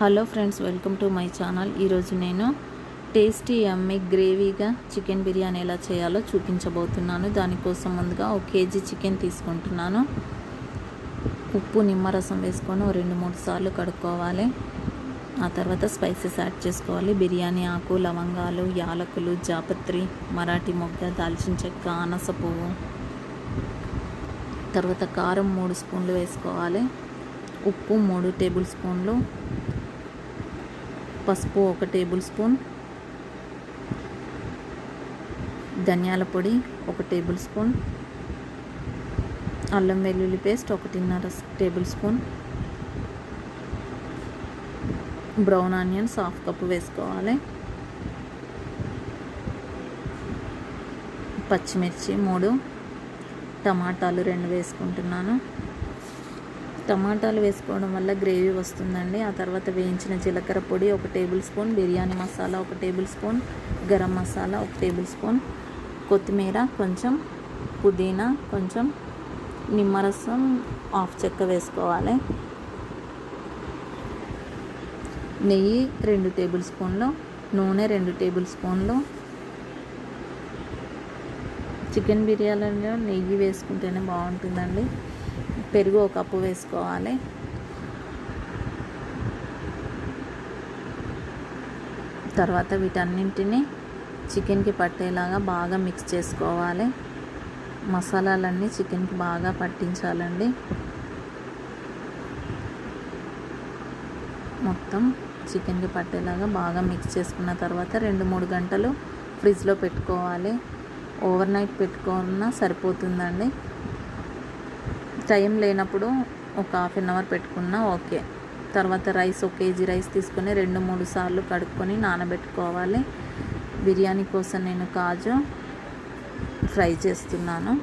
Hello friends, welcome to my channel. ఈరోజు నేను tasty యమ్మీ గ్రేవీగా chicken biryani ఎలా చేయాలో చూపించబోతున్నాను. దానికోసం ముందుగా 1 కేజీ చికెన్ తీసుకుంటున్నాను. ఉప్పు నిమ్మరసం వేసుకొని 2-3 సార్లు కడుక్కోవాలి. ఆ తర్వాత స్పైసెస్ యాడ్ చేసుకోవాలి. బిర్యానీ ఆకు, లవంగాలు, యాలకులు, జాపత్రి, మరాఠీ మొగ్గ, దాల్చిన చెక్క, అనాస పువ్వు. తర్వాత కారం 3 స్పూన్లు వేసుకోవాలి. ఉప్పు 3 టేబుల్ స్పూన్లు, పసుపు 1 టేబుల్ స్పూన్, ధనియాల పొడి 1 టేబుల్ స్పూన్, అల్లం వెల్లుల్లి paste 1.5 tablespoon, brown onions 1/2 cup వేసుకోవాలి. పచ్చిమిర్చి 3, టమాటాలు 2 వేసుకుంటున్నాను. టమాటాలు వేసుకోవడం వల్ల గ్రేవీ వస్తుందండి. ఆ తర్వాత వేయించిన జీలకర్ర పొడి 1 table spoon, biryani masala 1 table spoon, garam masala 1 table spoon, కొత్తిమీర కొంచెం, పుదీనా కొంచెం, నిమ్మరసం 1/2 చెక్క వేసుకోవాలి. నెయ్యి 2 టేబుల్ స్పూన్లు, నూనె 2 టేబుల్ స్పూన్లు. చికెన్ బిర్యానీలో నెయ్యి వేసుకుంటేనే బాగుంటుందండి. పెరుగు 1 కప్పు వేసుకోవాలి. తర్వాత వీటన్నింటినీ చికెన్కి పట్టేలాగా బాగా మిక్స్ చేసుకోవాలి. మసాలాలన్నీ చికెన్కి బాగా పట్టించాలండి. మొత్తం చికెన్కి పట్టేలాగా బాగా మిక్స్ చేసుకున్న తర్వాత 2-3 గంటలు ఫ్రిడ్జ్లో పెట్టుకోవాలి. ఓవర్ నైట్ పెట్టుకున్నా సరిపోతుందండి. టైం లేనప్పుడు ఒక 1/2 అవర్ పెట్టుకున్నా ఓకే. తర్వాత రైస్ 1 కేజీ రైస్ తీసుకొని 2-3 సార్లు కడుక్కొని నానబెట్టుకోవాలి. బిర్యానీ కోసం నేను కాజు ఫ్రై చేస్తున్నాను.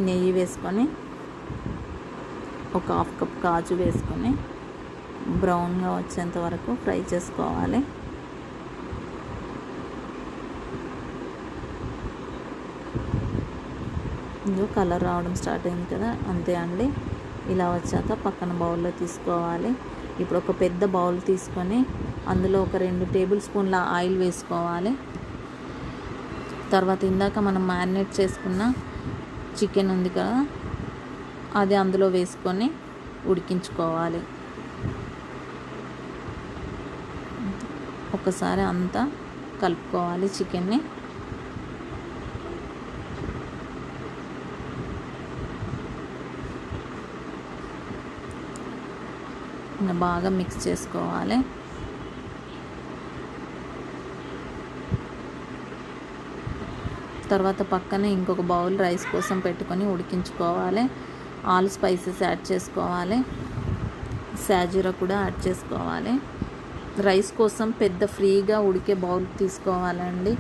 నెయ్యి వేసుకొని 1/2 కప్ కాజు వేసుకొని బ్రౌన్గా వచ్చేంత వరకు ఫ్రై చేసుకోవాలి. ఇందులో కలర్ రావడం స్టార్ట్ అయింది కదా, అంతే అండి. ఇలా వచ్చాక పక్కన బౌల్లో తీసుకోవాలి. ఇప్పుడు ఒక పెద్ద బౌల్ తీసుకొని అందులో ఒక 2 టేబుల్ స్పూన్ల ఆయిల్ వేసుకోవాలి. తర్వాత ఇందాక మనం మ్యారినేట్ చేసుకున్న చికెన్ ఉంది కదా, అది అందులో వేసుకొని ఉడికించుకోవాలి. ఒకసారి అంతా కలుపుకోవాలి చికెన్ని. బాగా మిక్స్ చేసుకోవాలి. తర్వాత పక్కనే ఇంకొక బౌల్ రైస్ కోసం పెట్టుకొని ఉడికించుకోవాలి. ఆల్ స్పైసెస్ యాడ్ చేసుకోవాలి. సాజీరా కూడా యాడ్ చేసుకోవాలి. రైస్ కోసం పెద్ద ఫ్రీగా ఉడికే బౌల్ తీసుకోవాలండి.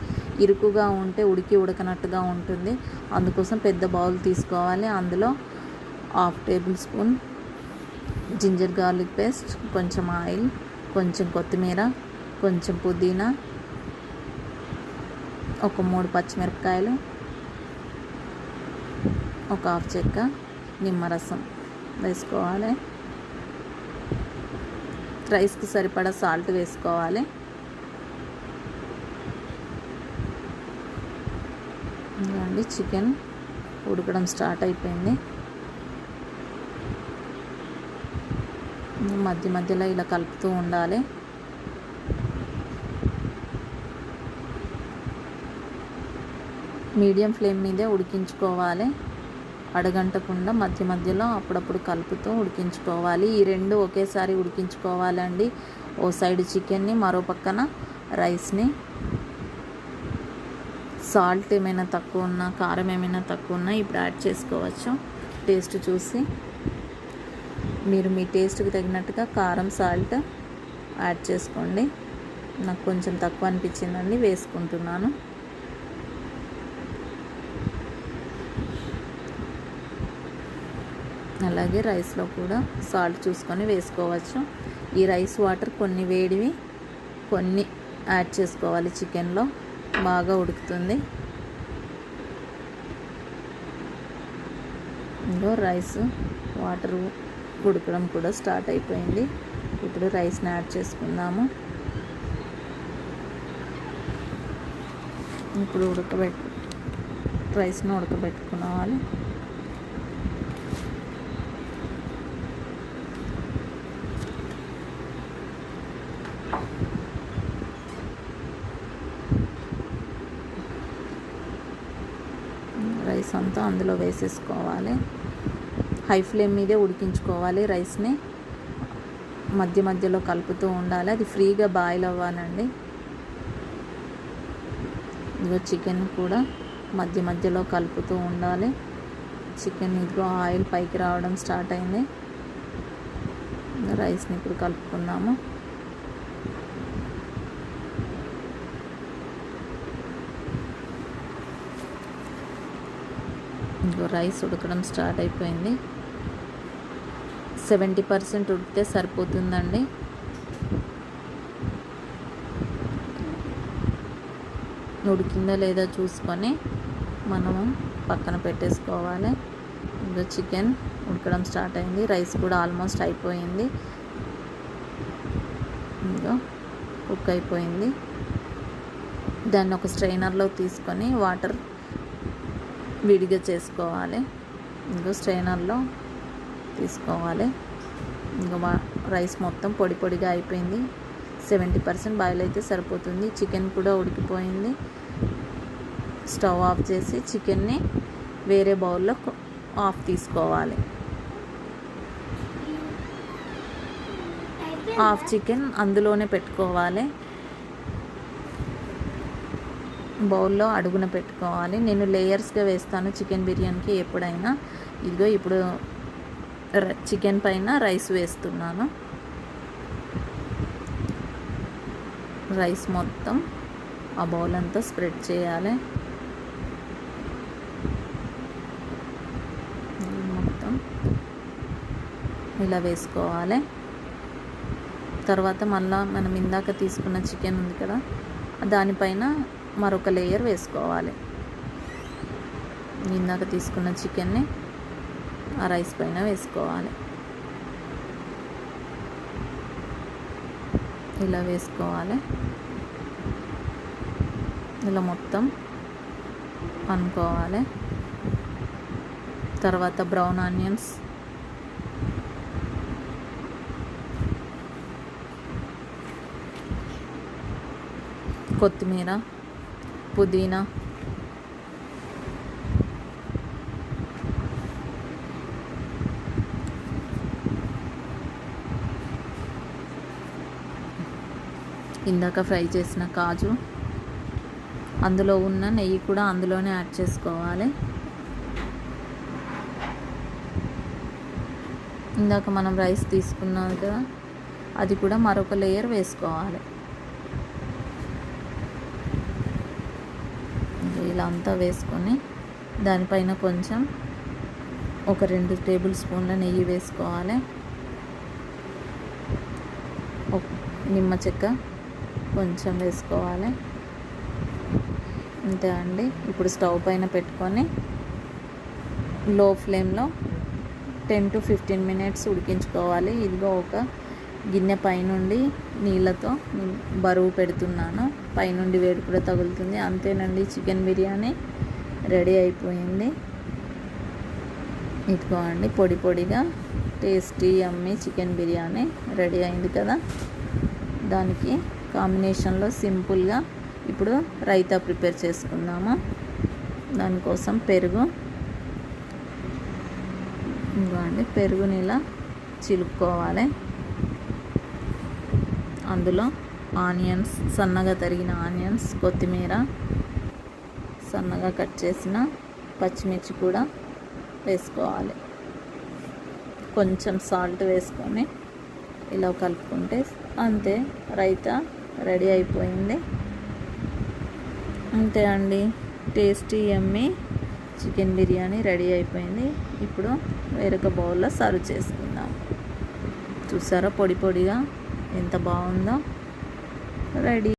ఇరుకుగా ఉంటే ఉడకనట్టుగా ఉంటుంది. అందుకోసం పెద్ద బౌల్ తీసుకోవాలి. అందులో 1/2 tablespoon ginger garlic paste, కొంచెం ఆయిల్, కొంచెం కొత్తిమీర, కొంచెం పుదీనా, ఒక 3 పచ్చిమిరపకాయలు, ఒక 1/2 చెక్క నిమ్మరసం వేసుకోవాలి. రైస్కి సరిపడా సాల్ట్ వేసుకోవాలి. ఇదండి, చికెన్ ఉడకడం స్టార్ట్ అయిపోయింది. మధ్య మధ్యలో ఇలా కలుపుతూ ఉండాలి. మీడియం ఫ్లేమ్ మీదే ఉడికించుకోవాలి. అడగంటకుండా మధ్య మధ్యలో అప్పుడప్పుడు కలుపుతూ ఉడికించుకోవాలి. ఈ 2 ఒకేసారి ఉడికించుకోవాలండి. ఓ సైడ్ చికెన్ని, మరో పక్కన రైస్ని. సాల్ట్ ఏమైనా తక్కువ ఉన్నా, కారం ఏమైనా తక్కువ ఉన్నా ఇప్పుడు యాడ్ చేసుకోవచ్చు. టేస్ట్ చూసి మీరు మీ టేస్ట్కి తగినట్టుగా కారం, సాల్ట్ యాడ్ చేసుకోండి. నాకు కొంచెం తక్కువ అనిపించిందండి, వేసుకుంటున్నాను. అలాగే రైస్లో కూడా సాల్ట్ చూసుకొని వేసుకోవచ్చు. ఈ రైస్ వాటర్ కొన్ని వేడివి, కొన్ని యాడ్ చేసుకోవాలి. చికెన్లో బాగా ఉడుకుతుంది. ఇందులో రైస్ వాటర్ ఉడకడం కూడా స్టార్ట్ అయిపోయింది. ఇప్పుడు రైస్ని యాడ్ చేసుకుందాము. ఇప్పుడు రైస్ని ఉడకబెట్టుకోవాలి. రైస్ అంతా అందులో వేసేసుకోవాలి. హై ఫ్లేమ్ మీదే ఉడికించుకోవాలి. రైస్ని మధ్య మధ్యలో కలుపుతూ ఉండాలి. అది ఫ్రీగా బాయిల్ అవ్వాలండి. ఇదిగో చికెన్ కూడా మధ్య మధ్యలో కలుపుతూ ఉండాలి. చికెన్ ఇదిగో ఆయిల్ పైకి రావడం స్టార్ట్ అయింది. రైస్ని ఇప్పుడు కలుపుకుందాము. ఇంకో రైస్ ఉడకడం స్టార్ట్ అయిపోయింది. 70% ఉడికితే సరిపోతుందండి. ఉడికిందా లేదా చూసుకొని మనము పక్కన పెట్టేసుకోవాలి. ఇంకా చికెన్ ఉడకడం స్టార్ట్ అయింది. రైస్ కూడా ఆల్మోస్ట్ అయిపోయింది. ఇంకా కుక్ అయిపోయింది. దాన్ని ఒక స్ట్రైనర్లో తీసుకొని వాటర్ విడిగా చేసుకోవాలి. ఇంకో స్ట్రైనర్లో తీసుకోవాలి. ఇంకా రైస్ మొత్తం పొడి పొడిగా అయిపోయింది. 70% బాయిల్ అయితే సరిపోతుంది. చికెన్ కూడా ఉడికిపోయింది. స్టవ్ ఆఫ్ చేసి చికెన్ని వేరే బౌల్లో ఆఫ్ తీసుకోవాలి. హాఫ్ చికెన్ అందులోనే పెట్టుకోవాలి. బౌల్లో అడుగున పెట్టుకోవాలి. నేను లేయర్స్గా వేస్తాను చికెన్ బిర్యానీకి ఎప్పుడైనా. ఇదిగో ఇప్పుడు చికెన్ పైన రైస్ వేస్తున్నాను. రైస్ మొత్తం ఆ బౌల్ అంతా స్ప్రెడ్ చేయాలి. మొత్తం ఇలా వేసుకోవాలి. తర్వాత మళ్ళీ మనం ఇందాక తీసుకున్న చికెన్ ఉంది కదా, దానిపైన మరొక లేయర్ వేసుకోవాలి. ఇందాక తీసుకున్న చికెన్ని ఆ రైస్ పైన వేసుకోవాలి. ఇలా వేసుకోవాలి. ఇలా మొత్తం అనుకోవాలి. తర్వాత బ్రౌన్ ఆనియన్స్, కొత్తిమీర, పుదీనా, ఇందాక ఫ్రై చేసిన కాజు, అందులో ఉన్న నెయ్యి కూడా అందులోనే యాడ్ చేసుకోవాలి. ఇందాక మనం రైస్ తీసుకున్నాం కదా, అది కూడా మరొక లేయర్ వేసుకోవాలి. ఇలా అంతా వేసుకొని దానిపైన కొంచెం ఒక 2 టేబుల్ స్పూన్ల నెయ్యి వేసుకోవాలి. నిమ్మ చెక్క కొంచెం వేసుకోవాలి. అంతే అండి. ఇప్పుడు స్టవ్ పైన పెట్టుకొని లో ఫ్లేమ్లో 10 to 15 మినిట్స్ ఉడికించుకోవాలి. ఇదిగో ఒక గిన్నె పైనుండి నీళ్ళతో బరువు పెడుతున్నాను. పైనుండి వేడి కూడా తగులుతుంది. అంతేనండి, చికెన్ బిర్యానీ రెడీ అయిపోయింది. ఇదిగో అండి, పొడి పొడిగా టేస్టీ యమ్మీ చికెన్ బిర్యానీ రెడీ అయింది కదా. దానికి కాంబినేషన్లో సింపుల్గా ఇప్పుడు రైతా ప్రిపేర్ చేసుకుందాము. దానికోసం పెరుగు, ఇదిగోండి పెరుగుని ఇలా చిలుక్కోవాలి. అందులో ఆనియన్స్, సన్నగా తరిగిన ఆనియన్స్, కొత్తిమీర, సన్నగా కట్ చేసిన పచ్చిమిర్చి కూడా వేసుకోవాలి. కొంచెం సాల్ట్ వేసుకొని ఇలా కలుపుకుంటే అంతే, రైతా రెడీ అయిపోయింది. అంతే అండి, టేస్టీ యమ్మీ చికెన్ బిర్యానీ రెడీ అయిపోయింది. ఇప్పుడు వేరొక బౌల్లో సర్వ్ చేసుకుందాం. చూసారా పొడి పొడిగా ఎంత బాగుందో రెడీ.